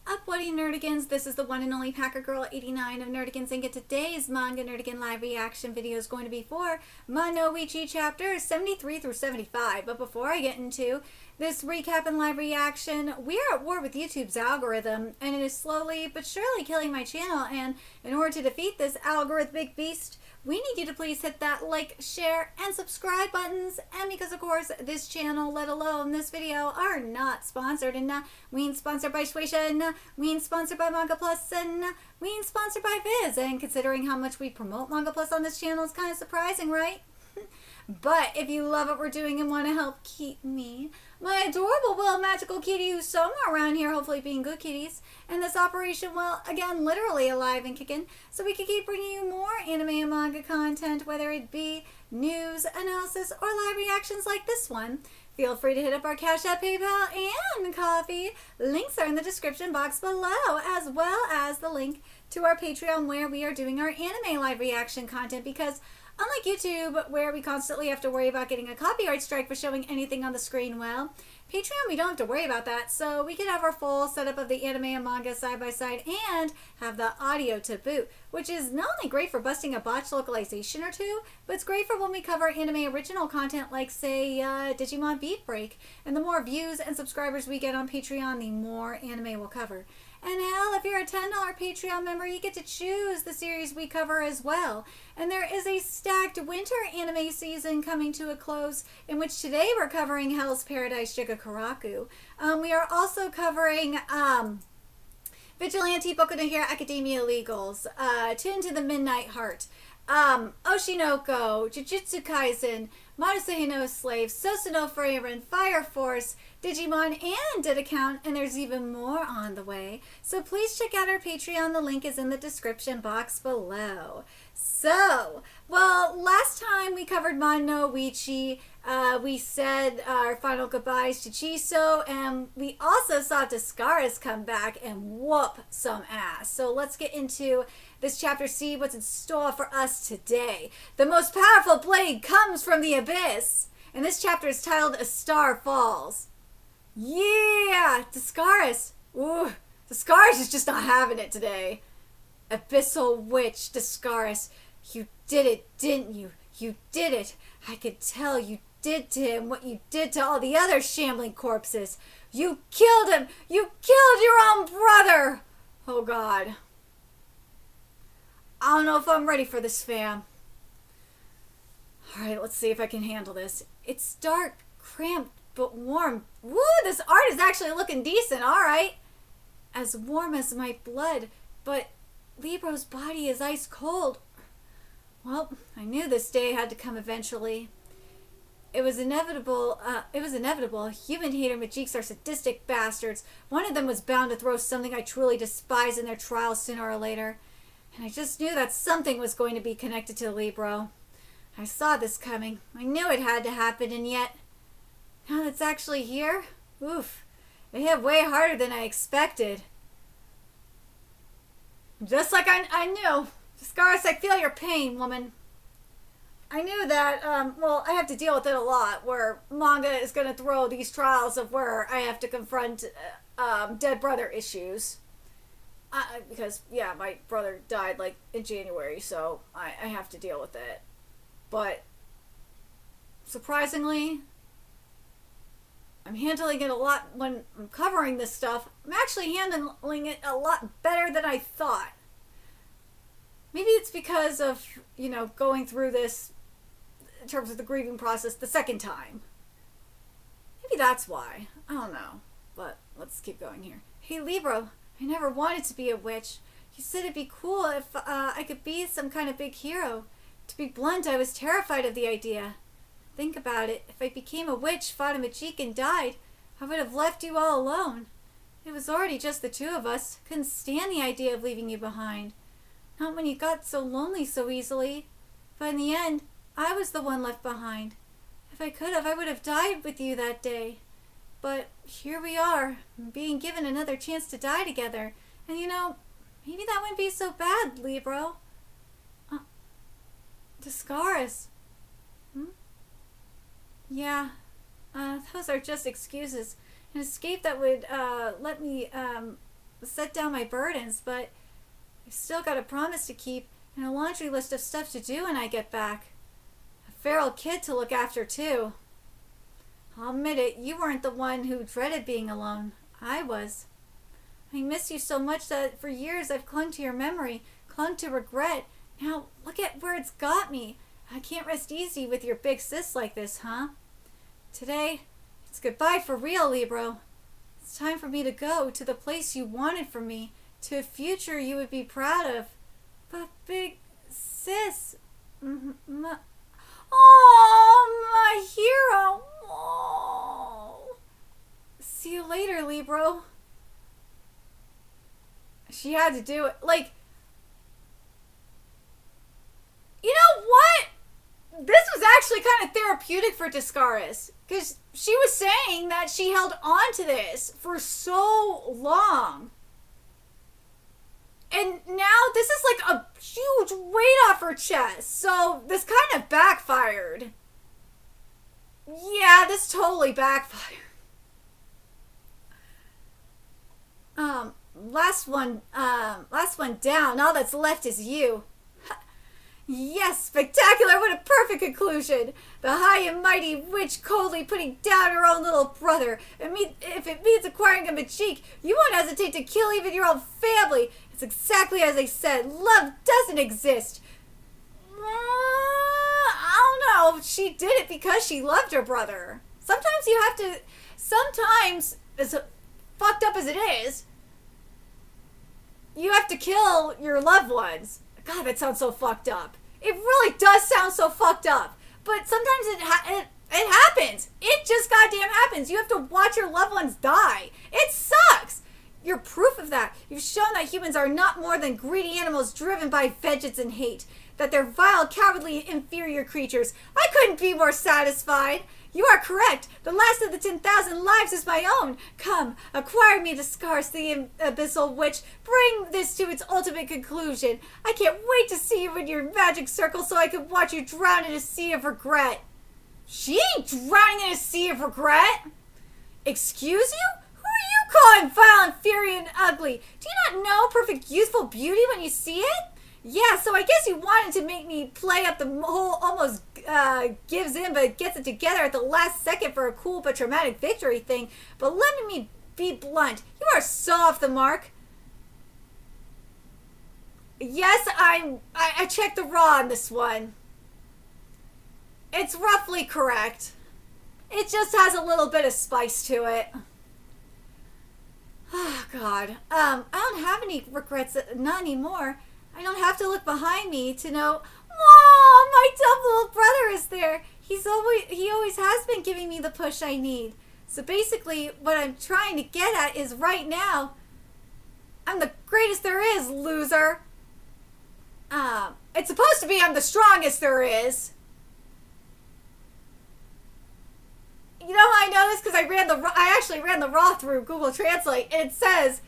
Up, Woody Nerdigans? This is the one and only Packer Girl 89 of Nerdigans, and today's Manga Nerdigan live reaction video is going to be for Ichi chapters 73 through 75. But before I get into this recap and live reaction, we are at war with YouTube's algorithm, and it is slowly but surely killing my channel. And in order to defeat this algorithmic beast, we need you to please hit that like, share, and subscribe buttons. And because, of course, this channel, let alone this video, are not sponsored. And we ain't sponsored by Shueisha, we ain't sponsored by Manga Plus, and we ain't sponsored by Viz. And considering how much we promote Manga Plus on this channel, it's kind of surprising, right? But if you love what we're doing and want to help keep me, my adorable little magical kitty who's somewhere around here, hopefully being good kitties, and this operation, well, again, literally alive and kicking, so we can keep bringing you more anime and manga content, whether it be news, analysis, or live reactions like this one. Feel free to hit up our Cash App, PayPal, and Coffee. Links are in the description box below, as well as the link to our Patreon where we are doing our anime live reaction content, because unlike YouTube, where we constantly have to worry about getting a copyright strike for showing anything on the screen, well, Patreon, we don't have to worry about that, so we can have our full setup of the anime and manga side by side and have the audio to boot, which is not only great for busting a botched localization or two, but it's great for when we cover anime original content like, say, Digimon Beat Break. And the more views and subscribers we get on Patreon, the more anime we'll cover. And hell, if you're a $10 Patreon member, you get to choose the series we cover as well. And there is a stacked winter anime season coming to a close, in which today we're covering Hell's Paradise Jigakuraku. We are also covering Vigilante Boku no Hero Academia Legals, Tune to the Midnight Heart, Oshinoko, Jujutsu Kaisen, Marusuhe no Slave, Sosuno Frieren, Fire Force, Digimon, and Did Account, and there's even more on the way. So please check out our Patreon. The link is in the description box below. So, well, last time we covered Madan no Ichi, we said our final goodbyes to Chiso, and we also saw Descaris come back and whoop some ass. So let's get into this chapter, see what's in store for us today. The most powerful blade comes from the abyss. And this chapter is titled A Star Falls. Yeah! Descaris! Ooh, Descaris is just not having it today. Abyssal Witch, Descaris. You did it, didn't you? You did it. I could tell you did to him what you did to all the other shambling corpses. You killed him! You killed your own brother! Oh, God. I don't know if I'm ready for this, fam. Alright, let's see if I can handle this. It's dark, cramped, but warm. Woo, this art is actually looking decent, alright. As warm as my blood, but Libro's body is ice cold. Well, I knew this day had to come eventually. It was inevitable. Human hater Majiks are sadistic bastards. One of them was bound to throw something I truly despise in their trial sooner or later. And I just knew that something was going to be connected to Libro. I saw this coming. I knew it had to happen, and yet, now that it's actually here, oof, it hit way harder than I expected. Just like I knew. Descaris, I feel your pain, woman. I knew that, well, I have to deal with it a lot, where manga is going to throw these trials of where I have to confront dead brother issues. Because, yeah, my brother died, like, in January, so I have to deal with it. But, surprisingly, I'm handling it a lot when I'm covering this stuff. I'm actually handling it a lot better than I thought. Maybe it's because of, you know, going through this in terms of the grieving process the second time. Maybe that's why. I don't know. But let's keep going here. Hey, Libro, I never wanted to be a witch. You said it'd be cool if I could be some kind of big hero. To be blunt, I was terrified of the idea. Think about it. If I became a witch, fought a Majik, and died, I would have left you all alone. It was already just the two of us. Couldn't stand the idea of leaving you behind. Not when you got so lonely so easily. But in the end, I was the one left behind. If I could have, I would have died with you that day. But here we are, being given another chance to die together. And you know, maybe that wouldn't be so bad, Libro. Descaris. Yeah, those are just excuses. An escape that would let me set down my burdens, but I've still got a promise to keep and a laundry list of stuff to do when I get back. A feral kid to look after, too. I'll admit it, you weren't the one who dreaded being alone. I was. I miss you so much that for years I've clung to your memory, clung to regret. Now, look at where it's got me. I can't rest easy with your big sis like this, huh? Today, it's goodbye for real, Libro. It's time for me to go to the place you wanted for me, to a future you would be proud of. But big sis... my hero! Oh. See you later, Libro. She had to do it. Like, you know what? This was actually kind of therapeutic for Discaris, because she was saying that she held on to this for so long. And now this is like a huge weight off her chest. So this kind of backfired. Yeah, this totally backfired. Last one down. All that's left is you. Yes, spectacular. What a perfect conclusion. The high and mighty witch coldly putting down her own little brother. If it means acquiring a Majik, you won't hesitate to kill even your own family. It's exactly as they said. Love doesn't exist. I don't know. She did it because she loved her brother. Sometimes, as fucked up as it is, you have to kill your loved ones. God, that sounds so fucked up. It really does sound so fucked up. But sometimes it happens. It just goddamn happens. You have to watch your loved ones die. It sucks. You're proof of that. You've shown that humans are not more than greedy animals driven by vengeance and hate. That they're vile, cowardly, inferior creatures. I couldn't be more satisfied. You are correct. The last of the 10,000 lives is my own. Come, acquire me the scars, the abyssal witch. Bring this to its ultimate conclusion. I can't wait to see you in your magic circle so I can watch you drown in a sea of regret. She ain't drowning in a sea of regret. Excuse you? Who are you calling vile and fury and ugly? Do you not know perfect youthful beauty when you see it? Yeah, so I guess you wanted to make me play up the whole almost gives in but gets it together at the last second for a cool but traumatic victory thing. But let me be blunt. You are so off the mark. Yes, I checked the raw on this one. It's roughly correct. It just has a little bit of spice to it. Oh, God. I don't have any regrets, not anymore. I don't have to look behind me to know, Mom, my dumb little brother is there. He always has been giving me the push I need. So basically, what I'm trying to get at is right now, I'm the greatest there is, loser. It's supposed to be I'm the strongest there is. You know how I know this? Because I actually ran the raw through Google Translate, and it says,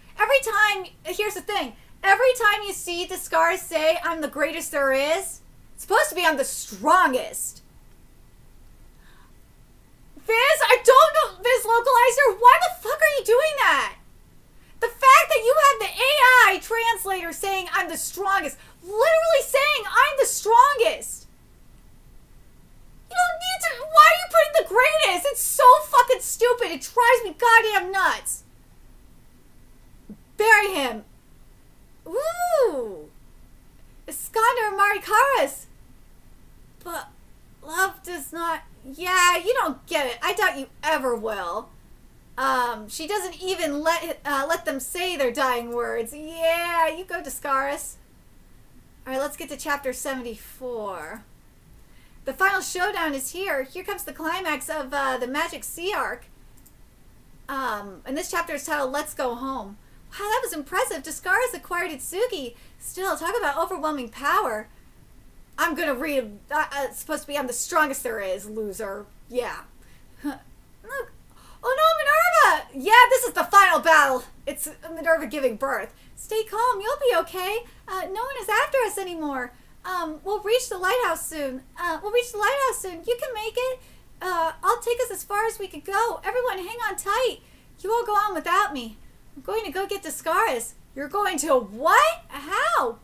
here's the thing, every time you see the scars say, I'm the greatest there is, it's supposed to be I'm the strongest. Viz, I don't know, Viz Localizer, why the fuck are you doing that? The fact that you have the AI translator saying I'm the strongest, literally saying I'm the strongest. You don't need to, why are you putting the greatest? It's so fucking stupid, it drives me goddamn nuts. Bury him. Ooh! Iskander Marikaris! But love does not... Yeah, you don't get it. I doubt you ever will. She doesn't even let them say their dying words. Yeah, you go, Discaris. Alright, let's get to chapter 74. The final showdown is here. Here comes the climax of the Magic Sea arc. And this chapter is titled, Let's Go Home. Wow, that was impressive. Discaris acquired Itsuki. Still, talk about overwhelming power. I'm gonna read, it's supposed to be I'm the strongest there is, loser. Yeah. Look. Oh no, Minerva! Yeah, this is the final battle. It's Minerva giving birth. Stay calm, you'll be okay. No one is after us anymore. We'll reach the lighthouse soon. You can make it. I'll take us as far as we could go. Everyone hang on tight. You won't go on without me. I'm going to go get Discaris. You're going to what? How?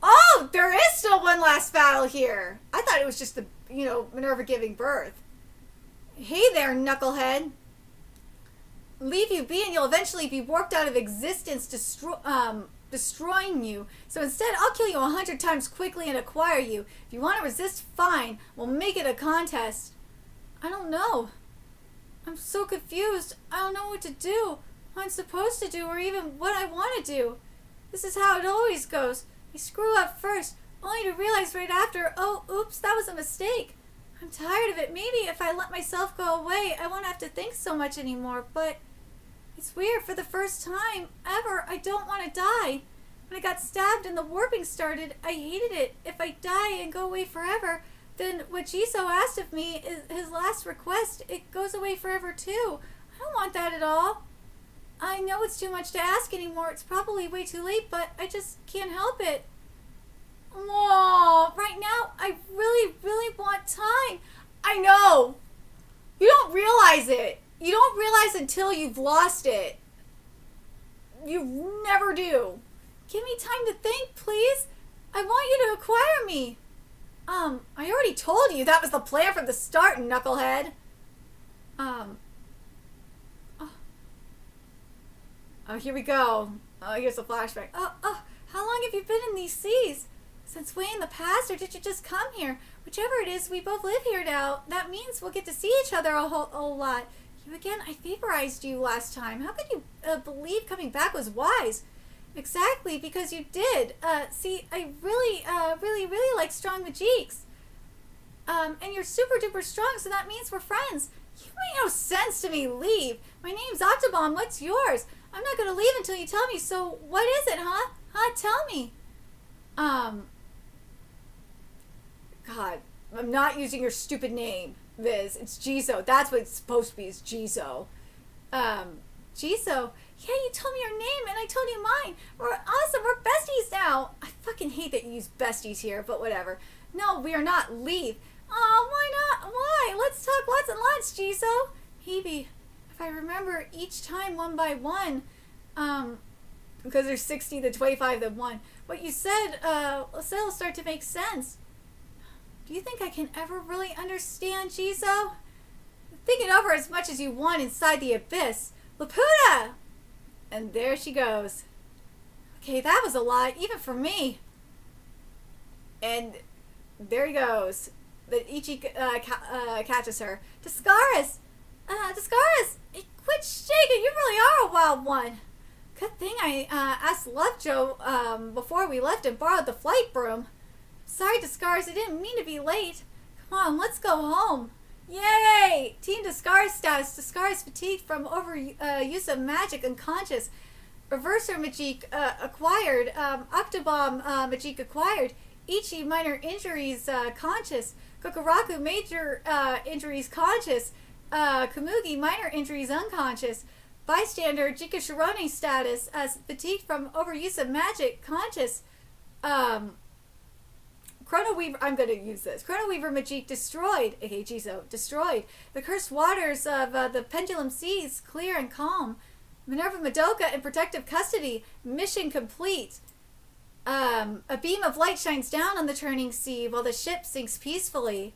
Oh, there is still one last battle here. I thought it was just Minerva giving birth. Hey there, knucklehead. Leave you be and you'll eventually be warped out of existence, destroying you. So instead, I'll kill you 100 times quickly and acquire you. If you want to resist, fine. We'll make it a contest. I don't know. I'm so confused. I don't know what to do, what I'm supposed to do, or even what I want to do. This is how it always goes. I screw up first, only to realize right after, oh, oops, that was a mistake. I'm tired of it. Maybe if I let myself go away, I won't have to think so much anymore, but it's weird. For the first time ever, I don't want to die. When I got stabbed and the warping started, I hated it. If I die and go away forever, then what Jiso asked of me is his last request. It goes away forever too. I don't want that at all. I know it's too much to ask anymore. It's probably way too late, but I just can't help it. Whoa, right now, I really, really want time. I know. You don't realize it. You don't realize until you've lost it. You never do. Give me time to think, please. I want you to acquire me. I already told you that was the plan from the start, knucklehead. Oh, here we go. Oh, here's a flashback. How long have you been in these seas? Since way in the past, or did you just come here? Whichever it is, we both live here now. That means we'll get to see each other a whole lot. You again, I vaporized you last time. How could you believe coming back was wise? Exactly, because you did. See, I really, really like strong Majiks. And you're super duper strong, so that means we're friends. You make no sense to me. Leave. My name's Octobomb. What's yours? I'm not going to leave until you tell me. So what is it, huh? Tell me. God, I'm not using your stupid name, Viz. It's Jiso. That's what it's supposed to be, is Jiso. Jiso. Yeah, you told me your name and I told you mine. We're awesome. We're besties now. I fucking hate that you use besties here, but whatever. No, we are not. Leave. Oh, why not? Why? Let's talk lots and lots, Jiso. Maybe if I remember each time one by one, because there's 60 to 25 to 1. What you said, it'll start to make sense. Do you think I can ever really understand, Jiso? Think it over as much as you want inside the abyss. Laputa! And there she goes. Okay, that was a lot, even for me. And there he goes. The Ichi catches her. Discaris! Discaris! Quit shaking! You really are a wild one. Good thing I asked Lovejoe before we left and borrowed the flight broom. Sorry, Discaris, I didn't mean to be late. Come on, let's go home. Yay! Team Discaris status. Discaris fatigued from overuse of magic, unconscious. Reverser Majik acquired. Octobomb Majik acquired. Ichi minor injuries conscious. Kokoroku major injuries conscious. Kamugi minor injuries unconscious. Bystander Jikashirone status as fatigued from overuse of magic conscious. Chrono Weaver, I'm going to use this. Chrono Weaver Majik destroyed. Okay, Jiso, destroyed. The cursed waters of the Pendulum Seas clear and calm. Minerva Madoka in protective custody. Mission complete. A beam of light shines down on the turning sea while the ship sinks peacefully.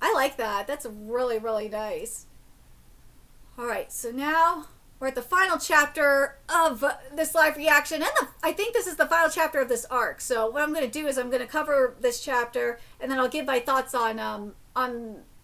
I like that. That's really, really nice. Alright, so now we're at the final chapter of this live reaction, and I think this is the final chapter of this arc. So what I'm going to do is I'm going to cover this chapter, and then I'll give my thoughts on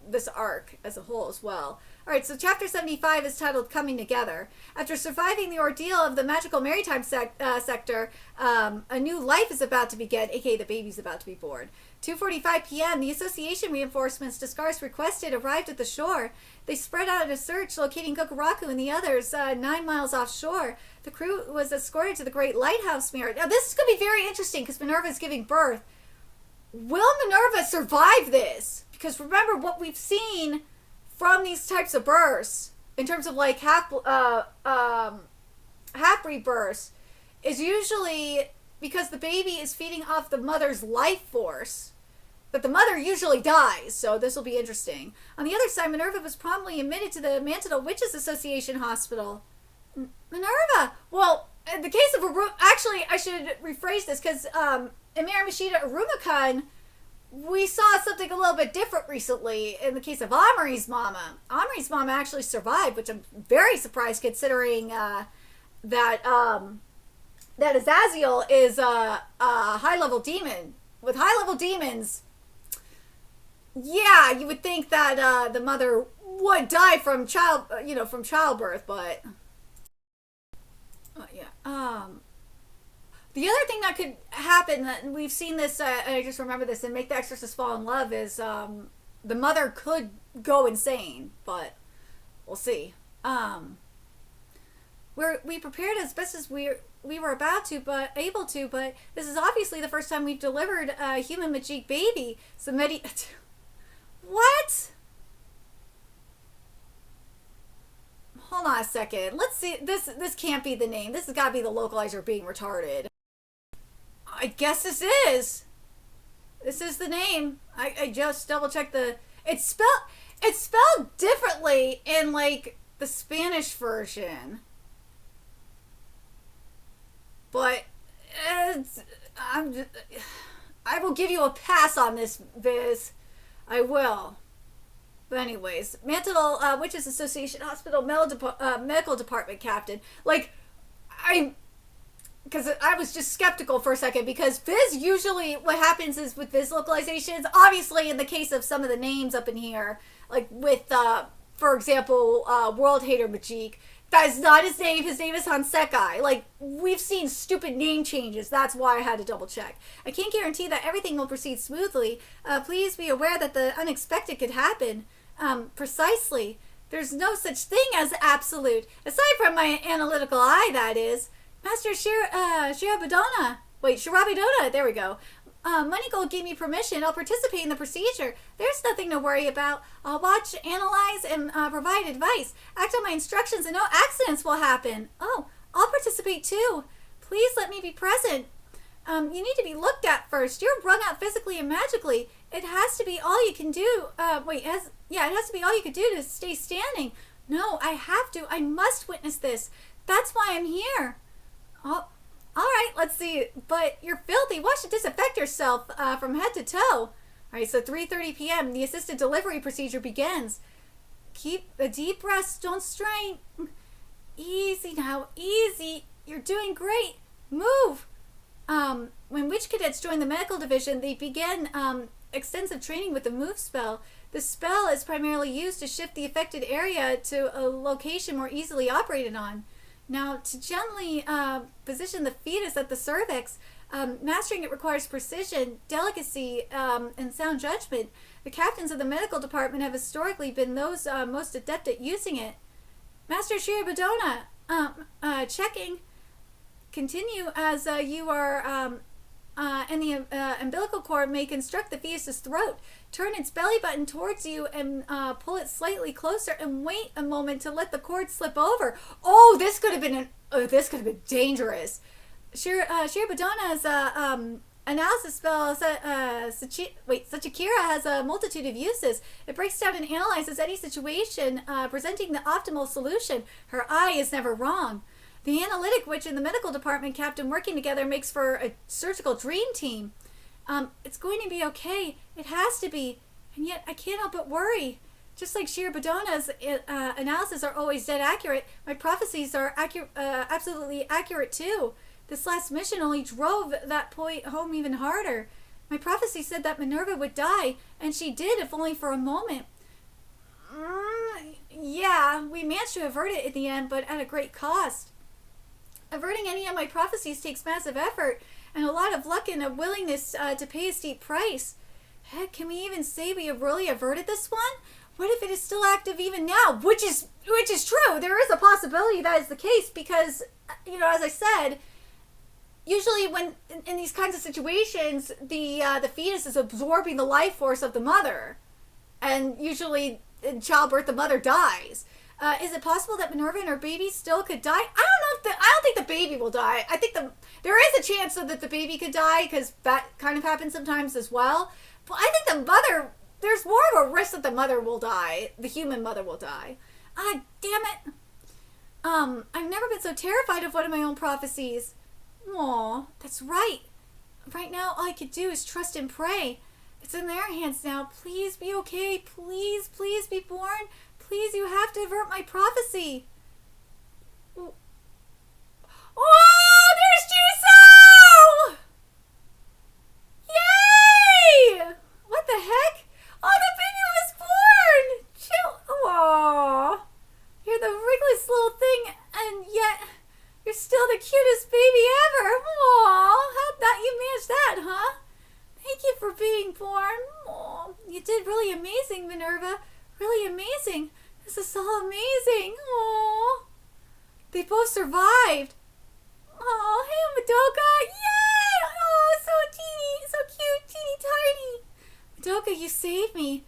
this arc as a whole as well. Alright, so chapter 75 is titled Coming Together. After surviving the ordeal of the magical maritime sector, a new life is about to begin, aka the baby's about to be born. 2:45 p.m., the association reinforcements Discaris requested arrived at the shore. They spread out in a search, locating Kokoroku and the others 9 miles offshore. The crew was escorted to the Great Lighthouse Mirror. Now, this is going to be very interesting because Minerva is giving birth. Will Minerva survive this? Because remember what we've seen from these types of births, in terms of like half rebirths, is usually because the baby is feeding off the mother's life force. But the mother usually dies, so this will be interesting. On the other side, Minerva was promptly admitted to the Mantidal Witches Association Hospital. Minerva. Well, in the case of Aruma, actually, I should rephrase this because in Miramashita Arumacon, we saw something a little bit different recently in the case of Amari's mama. Amari's mama actually survived, which I'm very surprised considering that Azazel is a high level demon. With high level demons, yeah, you would think that the mother would die from childbirth, but yeah. The other thing that could happen, that we've seen this, I just remember this, and Make the Exorcist Fall in Love, is the mother could go insane, but we'll see. We prepared as best as we were able to, but this is obviously the first time we've delivered a human Majik baby. So what? Hold on a second. Let's see. This can't be the name. This has got to be the localizer being retarded. I guess this is. This is the name. I just double checked it's spelled differently in like the Spanish version. But I will give you a pass on this, Viz. I will. But anyways, Mantle Witches Association Hospital Medical Department Captain. Because I was just skeptical for a second, because Viz, usually what happens is with Viz localizations, obviously in the case of some of the names up in here, like with, for example, World Hater Majik, that is not his name. His name is Hansekai. Like, we've seen stupid name changes. That's why I had to double check. I can't guarantee that everything will proceed smoothly. Please be aware that the unexpected could happen. Precisely. There's no such thing as absolute. Aside from my analytical eye, that is. Master Shirabidona. Wait, Shirabidona. There we go. Moneygold gave me permission. I'll participate in the procedure. There's nothing to worry about. I'll watch, analyze, and provide advice. Act on my instructions and no accidents will happen. Oh, I'll participate too. Please let me be present. You need to be looked at first. You're wrung out physically and magically. It has to be all you can do. It has to be all you can do to stay standing. No, I have to. I must witness this. That's why I'm here. Oh, all right, let's see. But you're filthy. Wash and disinfect yourself from head to toe. All right, so 3:30 p.m. The assisted delivery procedure begins. Keep a deep breath. Don't strain. Easy now. Easy. You're doing great. Move. When witch cadets join the medical division, they begin extensive training with the move spell. The spell is primarily used to shift the affected area to a location more easily operated on. Now, to gently position the fetus at the cervix, mastering it requires precision, delicacy, and sound judgment. The captains of the medical department have historically been those most adept at using it. Master Shirabidona, checking. Continue as you are, and the umbilical cord may construct the fetus's throat. Turn its belly button towards you and pull it slightly closer, and wait a moment to let the cord slip over. Oh, this could have been dangerous. Shirabadona's analysis spell, Sachikira, has a multitude of uses. It breaks down and analyzes any situation, presenting the optimal solution. Her eye is never wrong. The analytic witch and the medical department captain working together makes for a surgical dream team. It's going to be okay. It has to be. And yet I can't help but worry. Just like Shirabadona's analysis are always dead accurate, my prophecies are absolutely accurate too. This last mission only drove that point home even harder. My prophecy said that Minerva would die, and she did, if only for a moment. Yeah, we managed to avert it in the end, but at a great cost. Averting any of my prophecies takes massive effort and a lot of luck and a willingness to pay a steep price. Heck, can we even say we have really averted this one? What if it is still active even now? Which is true. There is a possibility that is the case because, as I said, usually when in these kinds of situations, the fetus is absorbing the life force of the mother, and usually in childbirth the mother dies. Is it possible that Minerva and her baby still could die? I don't think the baby will die. I think there is a chance that the baby could die because that kind of happens sometimes as well. But I think the mother, there's more of a risk that the mother will die. The human mother will die. Damn it. I've never been so terrified of one of my own prophecies. Aw, that's right. Right now, all I could do is trust and pray. It's in their hands now. Please be okay. Please, please be born. Please, you have to avert my prophecy. Oh, there's Jisoo! Yay! What the heck? Oh, the baby was born! Chill. Aww. You're the wriggliest little thing, and yet you're still the cutest baby ever. Aww. How'd that you manage that, huh? Thank you for being born. Aww. You did really amazing, Minerva. Really amazing. This is so amazing. Aww. They both survived. Oh, hey, Madoka! Yay! Oh, so teeny, so cute, teeny tiny. Madoka, you saved me.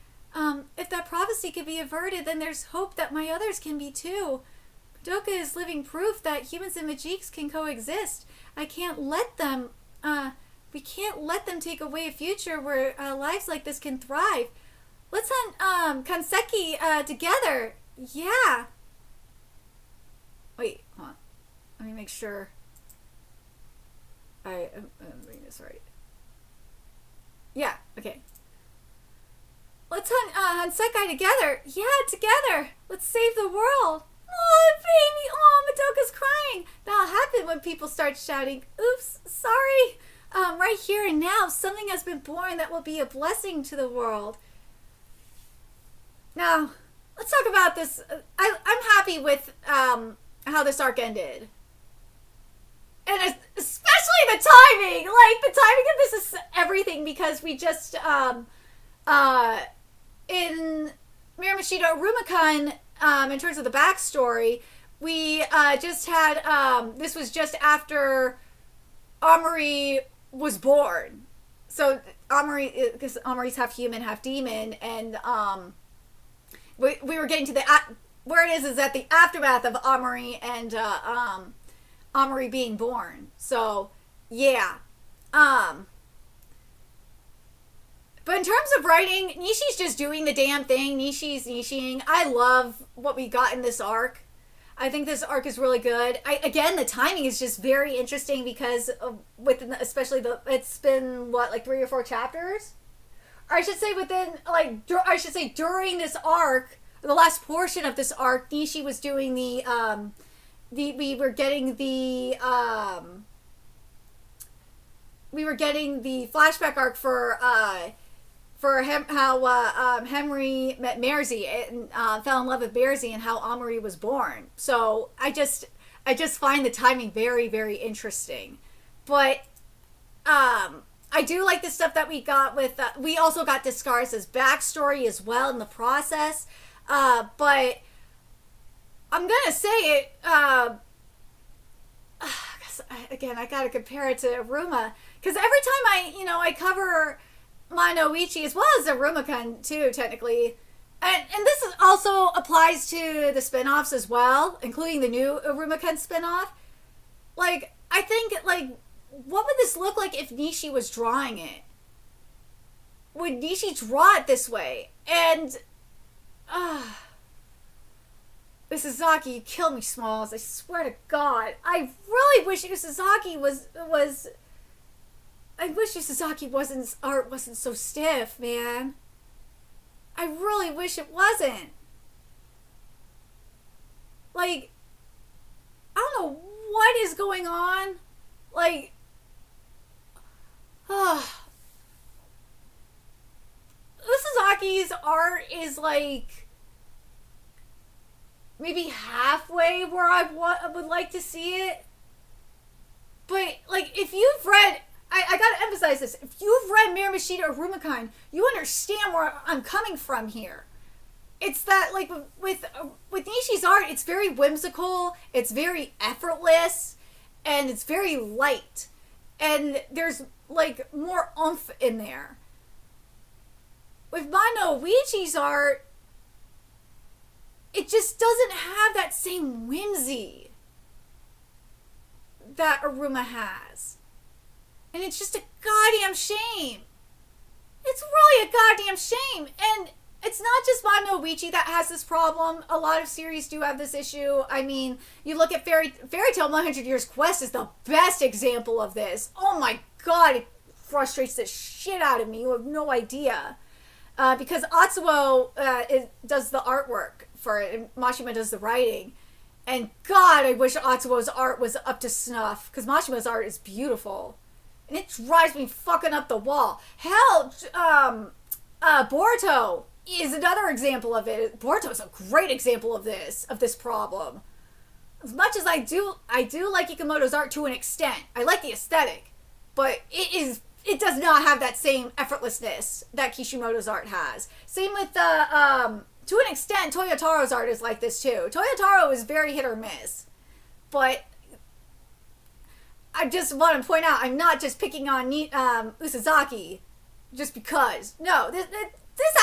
If that prophecy could be averted, then there's hope that my others can be too. Madoka is living proof that humans and Majiks can coexist. I can't let them, we can't let them take away a future where lives like this can thrive. Let's hunt, Kanseki, together. Yeah. Wait, hold on. Let me make sure I'm reading this right. Yeah, okay. Let's hunt Sekai together. Yeah, together. Let's save the world. Oh, baby. Oh, Madoka's crying. That'll happen when people start shouting. Oops, sorry. Right here and now, something has been born that will be a blessing to the world. Now, let's talk about this. I'm happy with how this arc ended. And especially the timing. Like, the timing of this is everything, because we just, in Miramashita Arumakan, in terms of the backstory, we just had, this was just after Amari was born. So, Amari, because Amari's half human, half demon, and we were getting to the, where it is at the aftermath of Amari and, Amari being born. So, yeah. But in terms of writing, Nishi's just doing the damn thing. Nishi's Nishiing. I love what we got in this arc. I think this arc is really good. Again, the timing is just very interesting because especially it's been what, like 3 or 4 chapters? Or I should say during this arc, the last portion of this arc, Nishi was doing we were getting the flashback arc for Henry met Merzi and fell in love with Merzi, and how Amari was born. So I just find the timing very, very interesting. But I do like the stuff that we got with we also got Discaris' backstory as well in the process. But I'm gonna say it, again, I gotta compare it to Aruma, because every time I cover Ichi as well as Arumakan too, technically, and this also applies to the spin-offs as well, including the new Arumakan spin-off. Like, I think, like, what would this look like if Nishi was drawing it? Would Nishi draw it this way? And, Usazaki, you kill me, Smalls. I swear to God. I really wish Usazaki was. I wish Usazaki art wasn't so stiff, man. I really wish it wasn't. Like, I don't know what is going on. Like, Usazaki's art is like maybe halfway where I would like to see it. But, like, if you've read, I gotta emphasize this, if you've read Miramashita Arumakan, you understand where I'm coming from here. It's that, like, with Nishi's art, it's very whimsical, it's very effortless, and it's very light. And there's, like, more oomph in there. With Uichi's art, it just doesn't have that same whimsy that Aruma has. And it's just a goddamn shame. It's really a goddamn shame. And it's not just Mono Ichi that has this problem. A lot of series do have this issue. I mean, you look at Fairy Tail 100 Years Quest is the best example of this. Oh my god, it frustrates the shit out of me. You have no idea. Because Atsuo does the artwork for it, and Mashima does the writing. And god, I wish Atsuo's art was up to snuff, because Mashima's art is beautiful. And it drives me fucking up the wall. Hell, Boruto is another example of it. Boruto is a great example of this problem. As much as I do like Ikamoto's art to an extent. I like the aesthetic, but it does not have that same effortlessness that Kishimoto's art has. Same with to an extent, Toyotaro's art is like this too. Toyotaro is very hit or miss, but I just want to point out I'm not just picking on Usazaki just because. No, this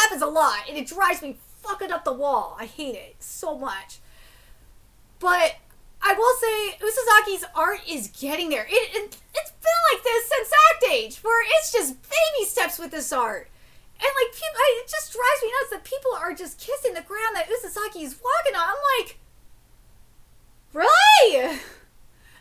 happens a lot, and it drives me fucking up the wall. I hate it so much. But I will say, Usazaki's art is getting there. It's been like this since Act Age, where it's just baby steps with this art. And like, it just drives me nuts that people are just kissing the ground that Usazaki is walking on. I'm like, really?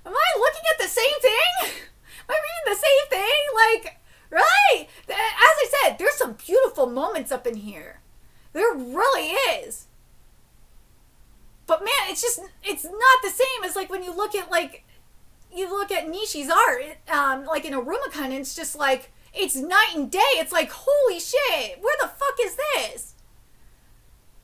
Am I looking at the same thing? Am I reading the same thing? Like, right? As I said, there's some beautiful moments up in here. There really is. But man, it's not the same as like when you look at Nishi's art, like in Arumaka, and it's just like, it's night and day. It's like, holy shit, where the fuck is this?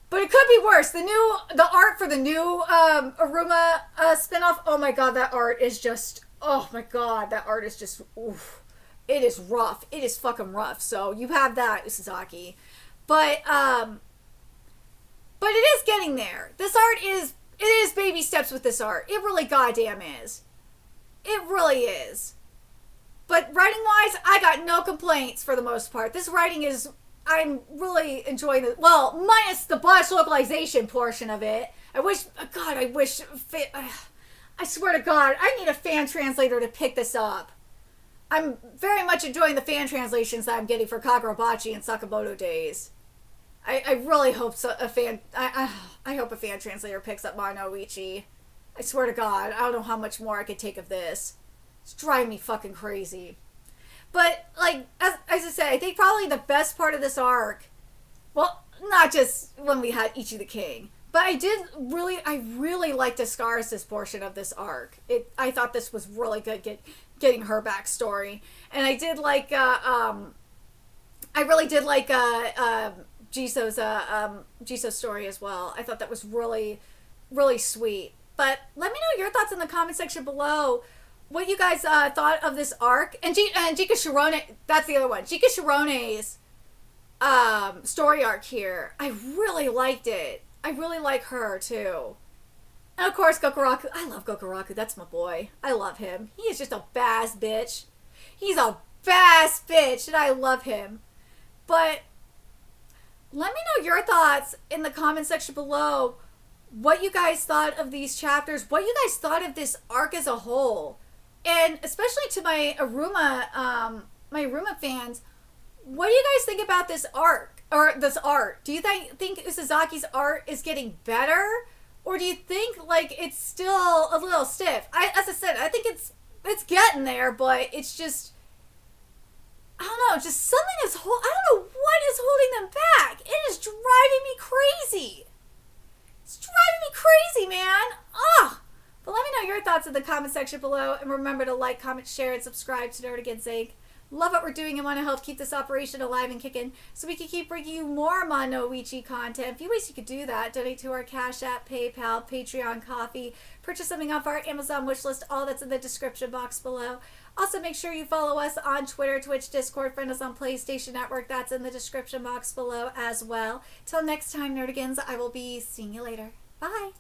But it could be worse. The art for the new Aruma spinoff, oh my god, that art is just, oh my god, that art is just, oof. It is rough. It is fucking rough. So you have that, Usazaki. But it is getting there. This art it is baby steps with this art. It really goddamn is. It really is. But writing-wise, I got no complaints for the most part. This writing is, I'm really enjoying it. Well, minus the botched localization portion of it. I swear to God, I need a fan translator to pick this up. I'm very much enjoying the fan translations that I'm getting for Kagurabachi and Sakamoto Days. I really hope I hope a fan translator picks up Mono Ichi. I swear to God, I don't know how much more I could take of this. It's driving me fucking crazy. But, like, as I said, I think probably the best part of this arc, well, not just when we had Ichi the King, but I really liked Ascaris' portion of this arc. I thought this was really good, getting her backstory. And I did like, I really did like, Jisoo's story as well. I thought that was really, really sweet. But let me know your thoughts in the comment section below. What you guys thought of this arc. And Jika Shirone, that's the other one. Jika Shirone's story arc here. I really liked it. I really like her too. And of course, Gokuraku. I love Gokuraku. That's my boy. I love him. He is just a bass bitch. He's a bass bitch, and I love him. But let me know your thoughts in the comment section below. What you guys thought of these chapters. What you guys thought of this arc as a whole. And especially to my Aruma fans, what do you guys think about this arc? Or this art? Do you think Usazaki's art is getting better? Or do you think, like, it's still a little stiff? As I said, I think it's getting there, but it's just, I don't know, just something I don't know what is holding them back. It is driving me crazy. It's driving me crazy, man. Ugh. But let me know your thoughts in the comment section below. And remember to like, comment, share, and subscribe to Nerd Against Ink. Love what we're doing and want to help keep this operation alive and kicking so we can keep bringing you more Mono Ichi content. A few ways you could do that. Donate to our Cash App, PayPal, Patreon, Coffee. Purchase something off our Amazon wishlist. All that's in the description box below. Also, make sure you follow us on Twitter, Twitch, Discord. Friend us on PlayStation Network. That's in the description box below as well. Till next time, Nerdigans, I will be seeing you later. Bye.